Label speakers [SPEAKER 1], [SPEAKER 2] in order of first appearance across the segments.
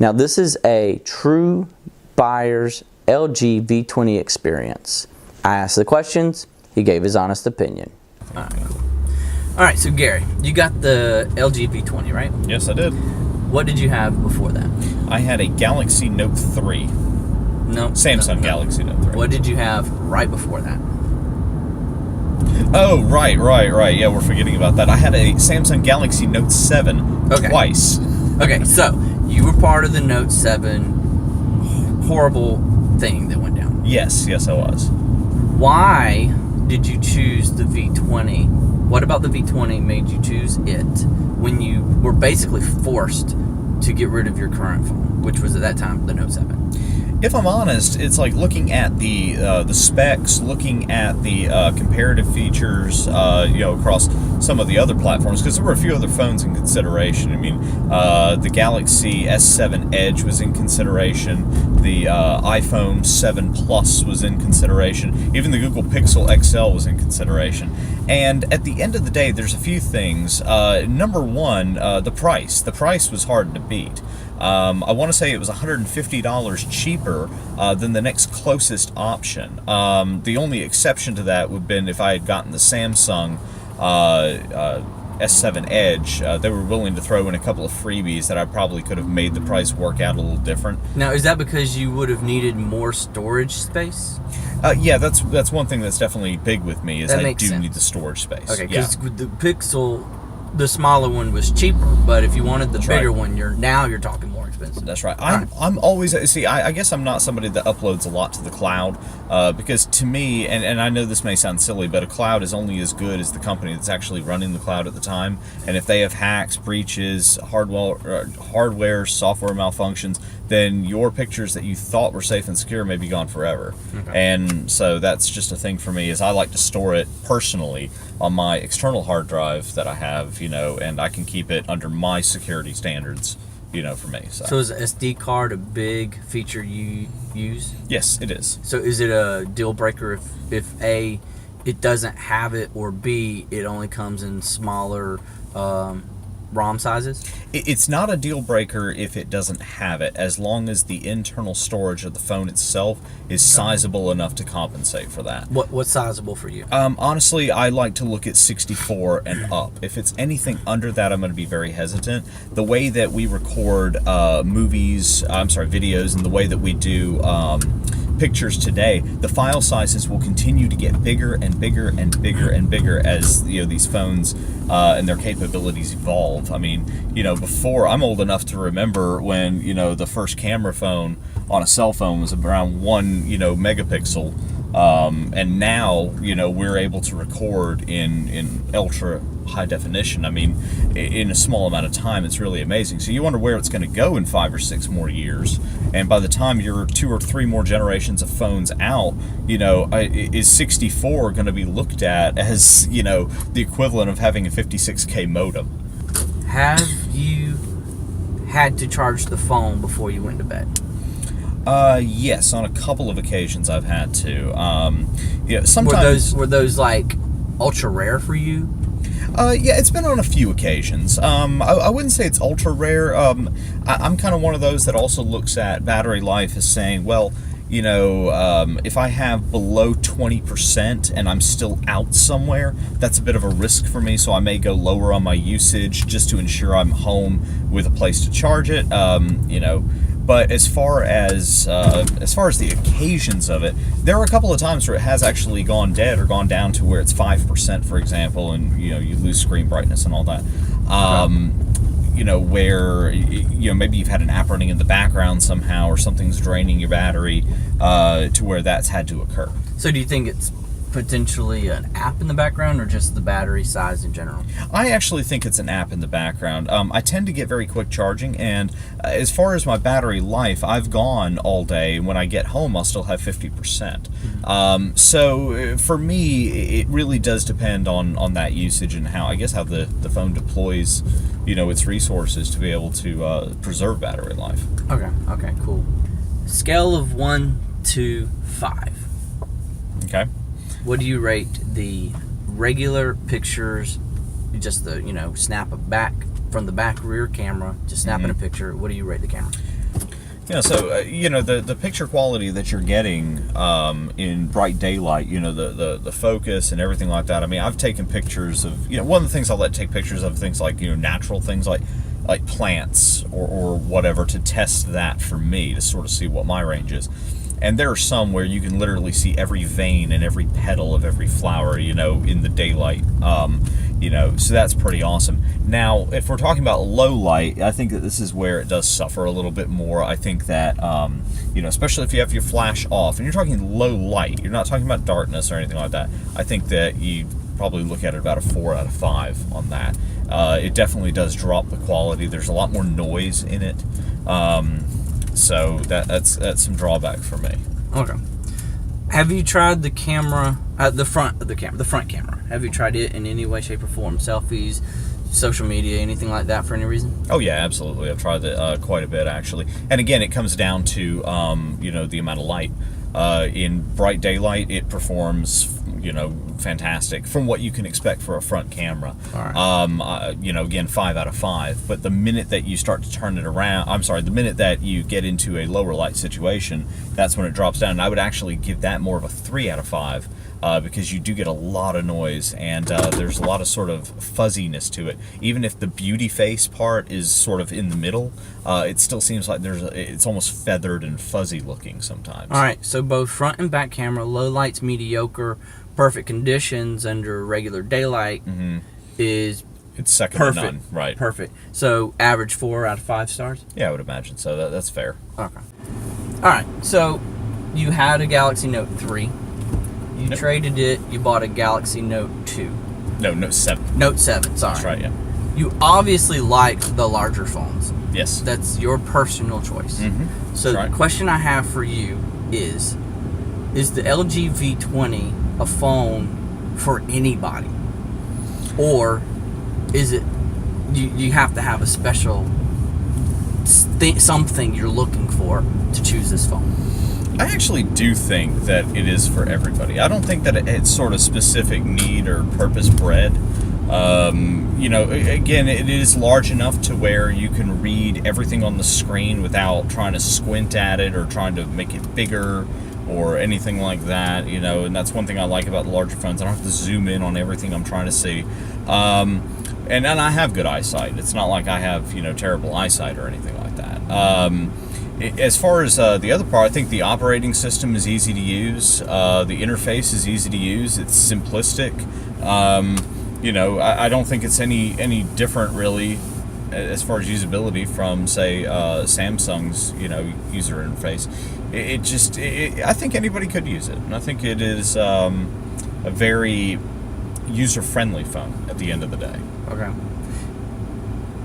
[SPEAKER 1] Now this is a true buyer's LG V20 experience. I asked the questions, he gave his honest opinion.
[SPEAKER 2] All right, cool. All right, so Gary, you got the LG V20, right?
[SPEAKER 3] Yes, I did.
[SPEAKER 2] What did you have before that?
[SPEAKER 3] I had a Galaxy Note 3.
[SPEAKER 2] No.
[SPEAKER 3] Samsung Galaxy Note 3.
[SPEAKER 2] What did you have right before that?
[SPEAKER 3] Oh, right. Yeah, we're forgetting about that. I had a Samsung Galaxy Note 7 twice.
[SPEAKER 2] Okay, so you were part of the Note 7 horrible thing that went down.
[SPEAKER 3] Yes, I was.
[SPEAKER 2] Why did you choose the V20? What about the V20 made you choose it when you were basically forced to get rid of your current phone, which was at that time the Note 7?
[SPEAKER 3] If I'm honest, it's like looking at the specs, looking at the comparative features, across some of the other platforms, because there were a few other phones in consideration. I mean, the Galaxy S7 Edge was in consideration, the iPhone 7 Plus was in consideration, even the Google Pixel XL was in consideration. And at the end of the day, there's a few things. Number one, the price. The price was hard to beat. I want to say it was $150 cheaper than the next closest option. The only exception to that would have been if I had gotten the Samsung S7 Edge. They were willing to throw in a couple of freebies that I probably could have made the price work out a little different.
[SPEAKER 2] Now, is that because you would have needed more storage space?
[SPEAKER 3] Yeah, that's one thing that's definitely big with me, is I do
[SPEAKER 2] sense.
[SPEAKER 3] Need the storage space.
[SPEAKER 2] Okay, because with the Pixel, the smaller one was cheaper, but if you wanted the bigger one, you're talking more expensive.
[SPEAKER 3] That's right. I'm always, see, I guess I'm not somebody that uploads a lot to the cloud, because to me, and I know this may sound silly, but a cloud is only as good as the company that's actually running the cloud at the time. And if they have hacks, breaches, hardware, software malfunctions, then your pictures that you thought were safe and secure may be gone forever. Okay. And so that's just a thing for me, is I like to store it personally on my external hard drive that I have, and I can keep it under my security standards, for me. So
[SPEAKER 2] is an SD card a big feature you use?
[SPEAKER 3] Yes, it is.
[SPEAKER 2] So is it a deal breaker if A, it doesn't have it, or B, it only comes in smaller ROM sizes?
[SPEAKER 3] It's not a deal breaker if it doesn't have it, as long as the internal storage of the phone itself is sizable enough to compensate for that.
[SPEAKER 2] What's sizable for you?
[SPEAKER 3] Honestly, I like to look at 64 and up. If it's anything under that, I'm going to be very hesitant. The way that we record videos, and the way that we do pictures today, the file sizes will continue to get bigger and bigger and bigger and bigger as these phones and their capabilities evolve. I mean, before, I'm old enough to remember when the first camera phone on a cell phone was around 1 megapixel, and now we're able to record in ultra high definition. I mean, in a small amount of time, it's really amazing. So you wonder where it's going to go in 5 or 6 more years, and by the time you're 2 or 3 more generations of phones out, is 64 going to be looked at as the equivalent of having a 56K modem?
[SPEAKER 2] Have you had to charge the phone before you went to bed?
[SPEAKER 3] Yes, on a couple of occasions I've had to. Sometimes
[SPEAKER 2] were those like ultra rare for you?
[SPEAKER 3] Yeah, it's been on a few occasions. I wouldn't say it's ultra rare. I'm kind of one of those that also looks at battery life as saying, well, if I have below 20% and I'm still out somewhere, that's a bit of a risk for me, so I may go lower on my usage just to ensure I'm home with a place to charge it. But as far as the occasions of it, there are a couple of times where it has actually gone dead or gone down to where it's 5%, for example, and you lose screen brightness and all that. Where maybe you've had an app running in the background somehow, or something's draining your battery, to where that's had to occur.
[SPEAKER 2] So do you think it's potentially an app in the background, or just the battery size in general?
[SPEAKER 3] I actually think it's an app in the background. I tend to get very quick charging, and as far as my battery life, I've gone all day, and when I get home, I'll still have 50%. So for me, it really does depend on that usage and how the phone deploys, its resources to be able to preserve battery life.
[SPEAKER 2] Okay, cool. Scale of 1 to 5.
[SPEAKER 3] Okay.
[SPEAKER 2] What do you rate the regular pictures, just the, snap a back from the back rear camera, just snapping a picture? What do you rate the camera?
[SPEAKER 3] The picture quality that you're getting in bright daylight, the focus and everything like that. I mean, I've taken pictures of, one of the things I'll let take pictures of things like, natural things like plants or whatever, to test that for me, to sort of see what my range is. And there are some where you can literally see every vein and every petal of every flower, in the daylight. So that's pretty awesome. Now, if we're talking about low light, I think that this is where it does suffer a little bit more. I think that, especially if you have your flash off, and you're talking low light, you're not talking about darkness or anything like that. I think that you probably look at it about a 4 out of 5 on that. It definitely does drop the quality. There's a lot more noise in it. So that's some drawback for me.
[SPEAKER 2] Okay. Have you tried the camera, the front camera? Have you tried it in any way, shape, or form? Selfies, social media, anything like that for any reason?
[SPEAKER 3] Oh yeah, absolutely. I've tried it quite a bit actually. And again, it comes down to the amount of light. In bright daylight, it performs fantastic from what you can expect for a front camera.
[SPEAKER 2] All right.
[SPEAKER 3] Again, 5 out of 5. But the minute that you start to turn it around, the minute that you get into a lower light situation, that's when it drops down. And I would actually give that more of a 3 out of 5. Because you do get a lot of noise, and there's a lot of sort of fuzziness to it. Even if the beauty face part is sort of in the middle, it still seems like it's almost feathered and fuzzy looking sometimes.
[SPEAKER 2] All right, so both front and back camera, low light's mediocre, perfect conditions under regular daylight is
[SPEAKER 3] it's second
[SPEAKER 2] perfect.
[SPEAKER 3] to none, right?
[SPEAKER 2] Perfect. So average 4 out of 5 stars.
[SPEAKER 3] Yeah, I would imagine so. That's fair.
[SPEAKER 2] Okay. All right, so you had a Galaxy Note 3. You traded it, you bought a Galaxy Note 2.
[SPEAKER 3] No, Note 7.
[SPEAKER 2] Note 7, sorry.
[SPEAKER 3] That's right, yeah.
[SPEAKER 2] You obviously liked the larger phones.
[SPEAKER 3] Yes.
[SPEAKER 2] That's your personal choice.
[SPEAKER 3] Mm-hmm.
[SPEAKER 2] So
[SPEAKER 3] That's right.
[SPEAKER 2] the question I have for you is the LG V20 a phone for anybody? Or is it, you have to have a special something you're looking for to choose this phone?
[SPEAKER 3] I actually do think that it is for everybody. I don't think that it's sort of specific need or purpose bred. Again, it is large enough to where you can read everything on the screen without trying to squint at it or trying to make it bigger or anything like that, and that's one thing I like about the larger phones. I don't have to zoom in on everything I'm trying to see. And I have good eyesight. It's not like I have, terrible eyesight or anything like that. As far as the other part, I think the operating system is easy to use. The interface is easy to use. It's simplistic. I don't think it's any different really as far as usability from, say, Samsung's, user interface. I think anybody could use it, and I think it is a very user-friendly phone at the end of the day.
[SPEAKER 2] Okay.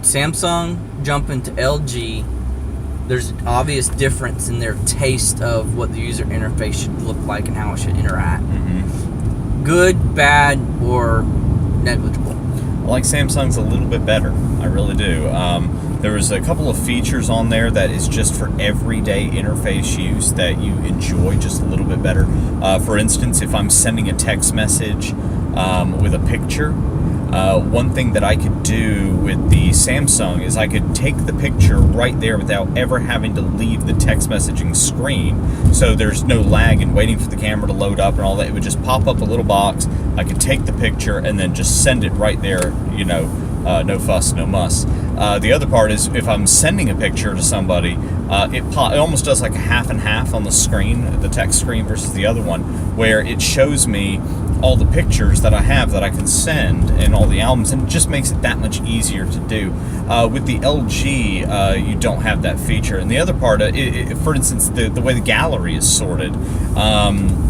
[SPEAKER 2] Samsung jumping to LG. There's an obvious difference in their taste of what the user interface should look like and how it should interact.
[SPEAKER 3] Mm-hmm.
[SPEAKER 2] Good, bad, or negligible?
[SPEAKER 3] I like Samsung's a little bit better. I really do. There was a couple of features on there that is just for everyday interface use that you enjoy just a little bit better. For instance, if I'm sending a text message with a picture, one thing that I could do with the Samsung is I could take the picture right there without ever having to leave the text messaging screen. So there's no lag in waiting for the camera to load up and all that. It would just pop up a little box. I could take the picture and then just send it right there, no fuss, no muss. The other part is if I'm sending a picture to somebody, it almost does like a half and half on the screen, the text screen versus the other one, where it shows me all the pictures that I have that I can send and all the albums, and it just makes it that much easier to do. With the LG, you don't have that feature. And the other part, for instance, the way the gallery is sorted,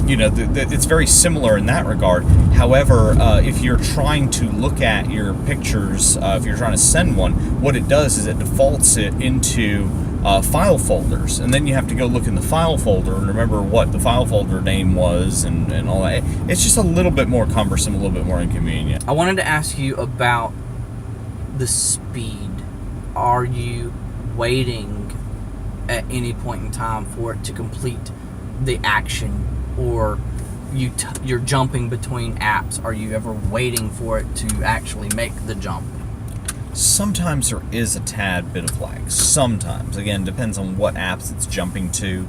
[SPEAKER 3] it's very similar in that regard. However, if you're trying to look at your pictures, if you're trying to send one, what it does is it defaults it into file folders, and then you have to go look in the file folder and remember what the file folder name was and all that. It's just a little bit more cumbersome, a little bit more inconvenient.
[SPEAKER 2] I wanted to ask you about the speed. Are you waiting at any point in time for it to complete the action, or you're jumping between apps? Are you ever waiting for it to actually make the jump?
[SPEAKER 3] Sometimes there is a tad bit of lag. Sometimes, again, depends on what apps it's jumping to.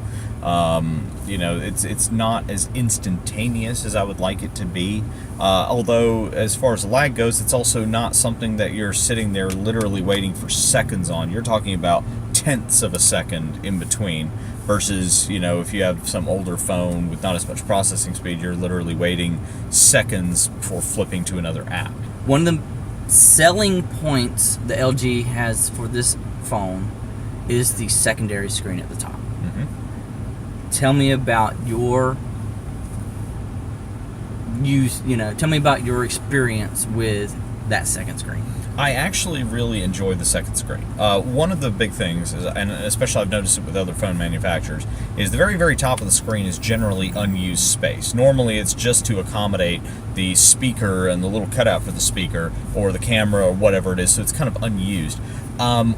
[SPEAKER 3] It's not as instantaneous as I would like it to be. Although, as far as the lag goes, it's also not something that you're sitting there literally waiting for seconds on. You're talking about tenths of a second in between. Versus, if you have some older phone with not as much processing speed, you're literally waiting seconds before flipping to another app.
[SPEAKER 2] One of the selling points the LG has for this phone is the secondary screen at the top.
[SPEAKER 3] Mm-hmm.
[SPEAKER 2] Tell me about your tell me about your experience with that second screen.
[SPEAKER 3] I actually really enjoy the second screen. One of the big things, and especially I've noticed it with other phone manufacturers, is the very, very top of the screen is generally unused space. Normally it's just to accommodate the speaker and the little cutout for the speaker or the camera or whatever it is, so it's kind of unused.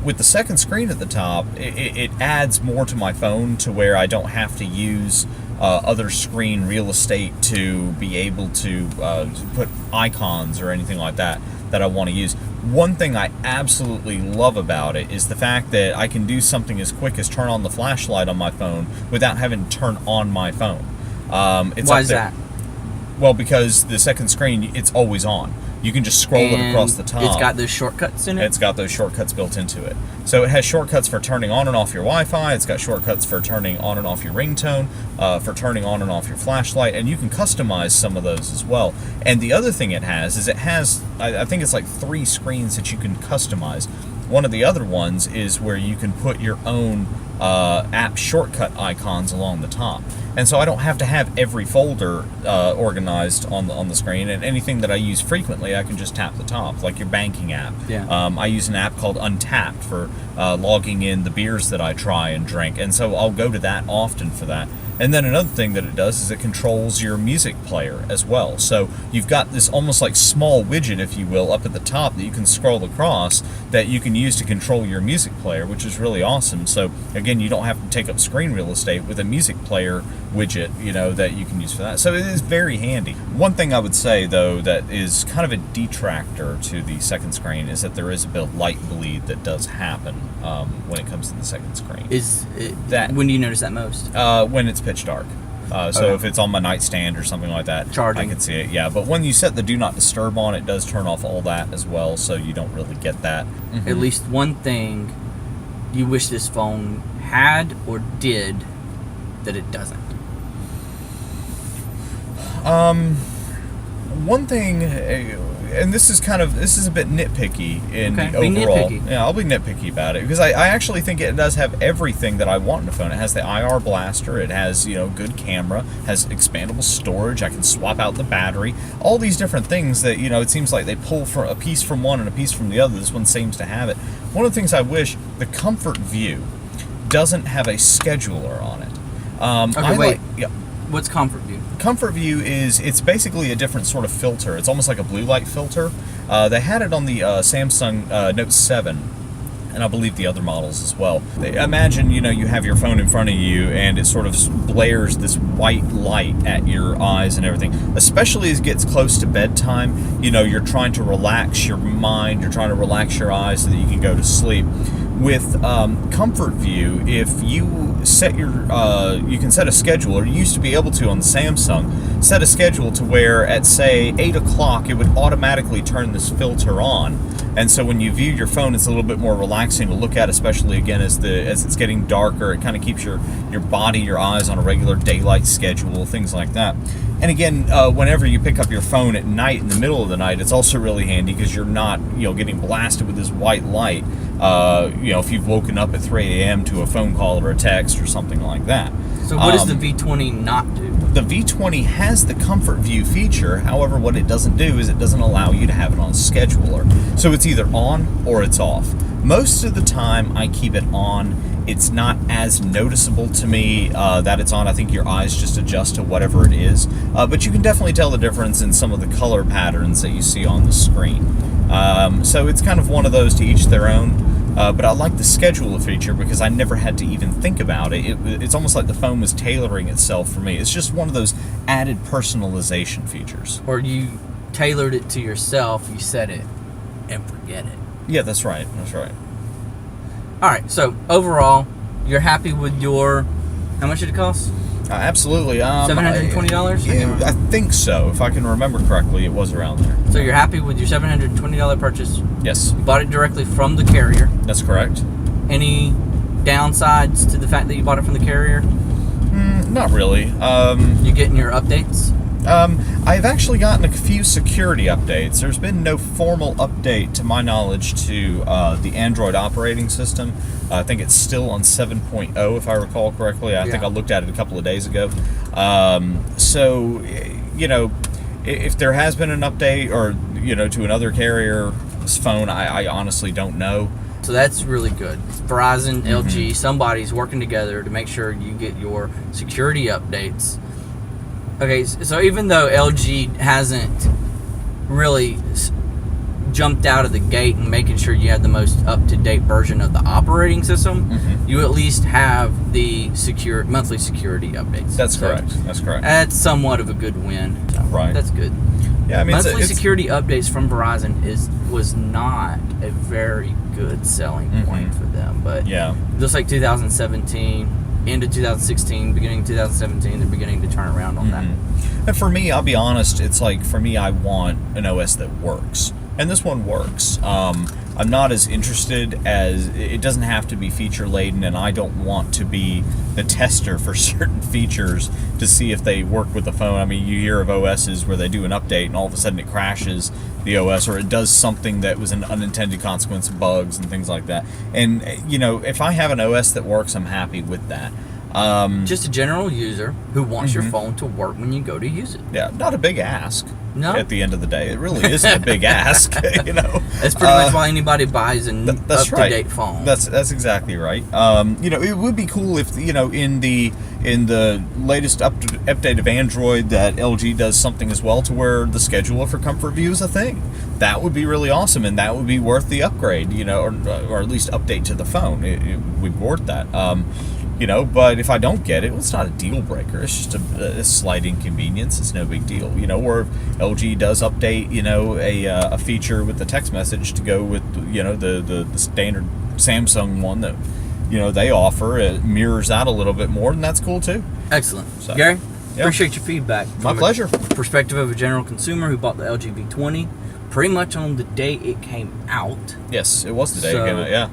[SPEAKER 3] With the second screen at the top, it adds more to my phone to where I don't have to use other screen real estate to be able to put icons or anything like that I want to use. One thing I absolutely love about it is the fact that I can do something as quick as turn on the flashlight on my phone without having to turn on my phone.
[SPEAKER 2] Why is that?
[SPEAKER 3] Well, because the second screen, it's always on. You can just scroll it across the top.
[SPEAKER 2] It's got those shortcuts in it?
[SPEAKER 3] It's got those shortcuts built into it. So it has shortcuts for turning on and off your Wi-Fi. It's got shortcuts for turning on and off your ringtone, for turning on and off your flashlight, and you can customize some of those as well. And the other thing it has, I think it's like 3 screens that you can customize. One of the other ones is where you can put your own app shortcut icons along the top. And so I don't have to have every folder organized on the screen, and anything that I use frequently, I can just tap the top, like your banking app.
[SPEAKER 2] Yeah.
[SPEAKER 3] I use an app called Untapped for logging in the beers that I try and drink, and so I'll go to that often for that. And then another thing that it does is it controls your music player as well. So you've got this almost like small widget, if you will, up at the top that you can scroll across that you can use to control your music player, which is really awesome. So again, you don't have to take up screen real estate with a music player widget, that you can use for that. So it is very handy. One thing I would say, though, that is kind of a detractor to the second screen is that there is a bit of light bleed that does happen when it comes to the second screen.
[SPEAKER 2] When do you notice that most?
[SPEAKER 3] When it's pitch dark. So if it's on my nightstand or something like that,
[SPEAKER 2] charging,
[SPEAKER 3] I can see it. Yeah, but when you set the do not disturb on, it does turn off all that as well, so you don't really get that. Mm-hmm.
[SPEAKER 2] At least one thing you wish this phone had or did that it doesn't.
[SPEAKER 3] One thing, and this is a bit nitpicky in the overall. Yeah, I'll be nitpicky about it because I actually think it does have everything that I want in a phone. It has the IR blaster. It has good camera. Has expandable storage. I can swap out the battery. All these different things that it seems like they pull for a piece from one and a piece from the other. This one seems to have it. One of the things I wish, the Comfort View doesn't have a scheduler on it.
[SPEAKER 2] Wait. What's Comfort View?
[SPEAKER 3] Comfort View it's basically a different sort of filter. It's almost like a blue light filter. They had it on the Samsung Note 7, and I believe the other models as well. Imagine, you have your phone in front of you, and it sort of blares this white light at your eyes and everything. Especially as it gets close to bedtime, you're trying to relax your mind, you're trying to relax your eyes so that you can go to sleep. With Comfort View, if you set you can set a schedule, or you used to be able to on the Samsung, set a schedule to where at say 8 o'clock it would automatically turn this filter on. And so when you view your phone, it's a little bit more relaxing to look at, especially again as it's getting darker. It kind of keeps your body, your eyes on a regular daylight schedule, things like that. And again, whenever you pick up your phone at night, in the middle of the night, it's also really handy because you're not, getting blasted with this white light. If you've woken up at 3 a.m. to a phone call or a text or something like that.
[SPEAKER 2] So what does the V20 not do?
[SPEAKER 3] The V20 has the Comfort View feature. However, what it doesn't do is it doesn't allow you to have it on scheduler. So it's either on or it's off. Most of the time I keep it on. It's not as noticeable to me that it's on. I think your eyes just adjust to whatever it is. But you can definitely tell the difference in some of the color patterns that you see on the screen. So it's kind of one of those, to each their own. But I like the scheduler feature because I never had to even think about it. It's almost like the phone was tailoring itself for me. It's just one of those added personalization features.
[SPEAKER 2] Or you tailored it to yourself, you set it, and forget it.
[SPEAKER 3] Yeah, that's right. That's right.
[SPEAKER 2] All right. So overall, you're happy with your. How much did it cost?
[SPEAKER 3] Absolutely.
[SPEAKER 2] $720.
[SPEAKER 3] Yeah, I think so. If I can remember correctly, it was around there.
[SPEAKER 2] So you're happy with your $720 purchase?
[SPEAKER 3] Yes,
[SPEAKER 2] You bought it directly from the carrier.
[SPEAKER 3] that's correct.
[SPEAKER 2] Any downsides to the fact that you bought it from the carrier?
[SPEAKER 3] Not really.
[SPEAKER 2] You getting your updates?
[SPEAKER 3] I've actually gotten a few security updates. There's been no formal update, to my knowledge, to the Android operating system. I think it's still on 7.0, if I recall correctly. I think I looked at it a couple of days ago. So, you know, if there has been an update or, you know, to another carrier's phone, I honestly don't know.
[SPEAKER 2] So that's really good. Verizon, LG, somebody's working together to make sure you get your security updates. Okay, so even though LG hasn't really jumped out of the gate and making sure you have the most up-to-date version of the operating system, you at least have the monthly security updates.
[SPEAKER 3] That's correct. That's correct.
[SPEAKER 2] That's somewhat of a good win. So
[SPEAKER 3] Right.
[SPEAKER 2] That's good.
[SPEAKER 3] Yeah, I mean,
[SPEAKER 2] Monthly
[SPEAKER 3] it's
[SPEAKER 2] security updates from Verizon was not a very good selling point for them, but
[SPEAKER 3] yeah.
[SPEAKER 2] just like 2017, into 2016, beginning of 2017, they're beginning to turn around on that.
[SPEAKER 3] And for me, I'll be honest, it's like, for me, I want an OS that works. And this one works. I'm not as interested as, it doesn't have to be feature laden, and I don't want to be the tester for certain features to see if they work with the phone. I mean, you hear of OSs where they do an update and all of a sudden it crashes the OS, or it does something that was an unintended consequence of bugs and things like that. And, you know, if I have an OS that works, I'm happy with that.
[SPEAKER 2] Just a general user who wants your phone to work when you go to use it.
[SPEAKER 3] Yeah, not a big ask.
[SPEAKER 2] No.
[SPEAKER 3] At the end of the day, it really isn't a big ask. You know,
[SPEAKER 2] That's pretty much why anybody buys an
[SPEAKER 3] that's
[SPEAKER 2] up-to-date
[SPEAKER 3] right.
[SPEAKER 2] phone.
[SPEAKER 3] That's exactly right. You know, it would be cool if, you know, in the latest update of Android that LG does something as well to where the scheduler for Comfort View is a thing. That would be really awesome, and that would be worth the upgrade. You know, or at least update to the phone. It would be worth that. You know, but if I don't get it, well, it's not a deal breaker. It's just a slight inconvenience. It's no big deal. You know, or if LG does update, you know, a feature with the text message to go with, you know, the standard Samsung one that, you know, they offer, it mirrors that a little bit more, and that's cool too.
[SPEAKER 2] Excellent.
[SPEAKER 3] So,
[SPEAKER 2] Gary,
[SPEAKER 3] yeah.
[SPEAKER 2] appreciate your feedback.
[SPEAKER 3] My pleasure.
[SPEAKER 2] Perspective of a general consumer who bought the LG V20 pretty much on the day it came out.
[SPEAKER 3] Yes, it was the day
[SPEAKER 2] So-
[SPEAKER 3] it came out, yeah.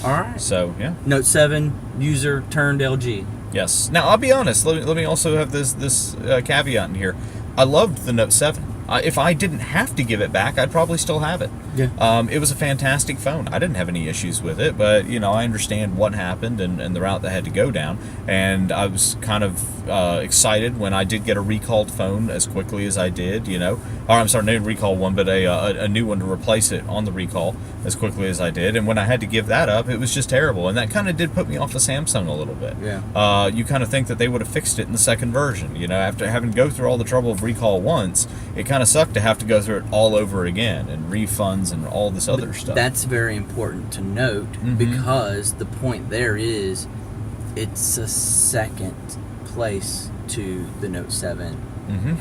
[SPEAKER 2] All right.
[SPEAKER 3] So, yeah.
[SPEAKER 2] Note 7 user turned LG.
[SPEAKER 3] Yes. Now, I'll be honest. Let me also have this caveat in here. I loved the Note 7. If I didn't have to give it back, I'd probably still have it.
[SPEAKER 2] Yeah.
[SPEAKER 3] It was a fantastic phone. I didn't have any issues with it, but, you know, I understand what happened and the route that had to go down. And I was kind of excited when I did get a recalled phone as quickly as I did, you know. Or, I'm sorry, not a recall one, but a new one to replace it on the recall as quickly as I did. And when I had to give that up, it was just terrible. And that kind of did put me off of Samsung a little bit.
[SPEAKER 2] Yeah.
[SPEAKER 3] You kind of think that they would have fixed it in the second version. You know, after having to go through all the trouble of recall once, it kind of sucked to have to go through it all over again, and refunds and all this other stuff.
[SPEAKER 2] That's very important to note because the point there is it's a second place to the Note 7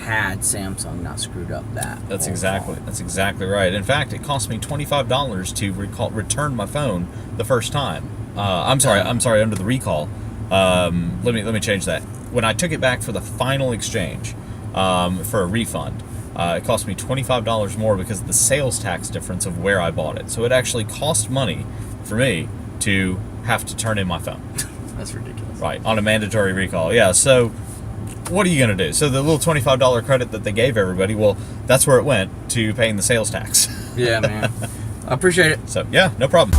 [SPEAKER 2] had Samsung not screwed up that.
[SPEAKER 3] That's exactly right. In fact, it cost me $25 to return my phone the first time. I'm sorry, under the recall. Let me change that. When I took it back for the final exchange, for a refund, it cost me $25 more because of the sales tax difference of where I bought it. So it actually cost money for me to have to turn in my phone.
[SPEAKER 2] That's ridiculous.
[SPEAKER 3] Right, on a mandatory recall. Yeah, so what are you going to do? So the little $25 credit that they gave everybody, well, that's where it went to paying the sales tax.
[SPEAKER 2] Yeah, man. I appreciate it.
[SPEAKER 3] So, yeah, no problem.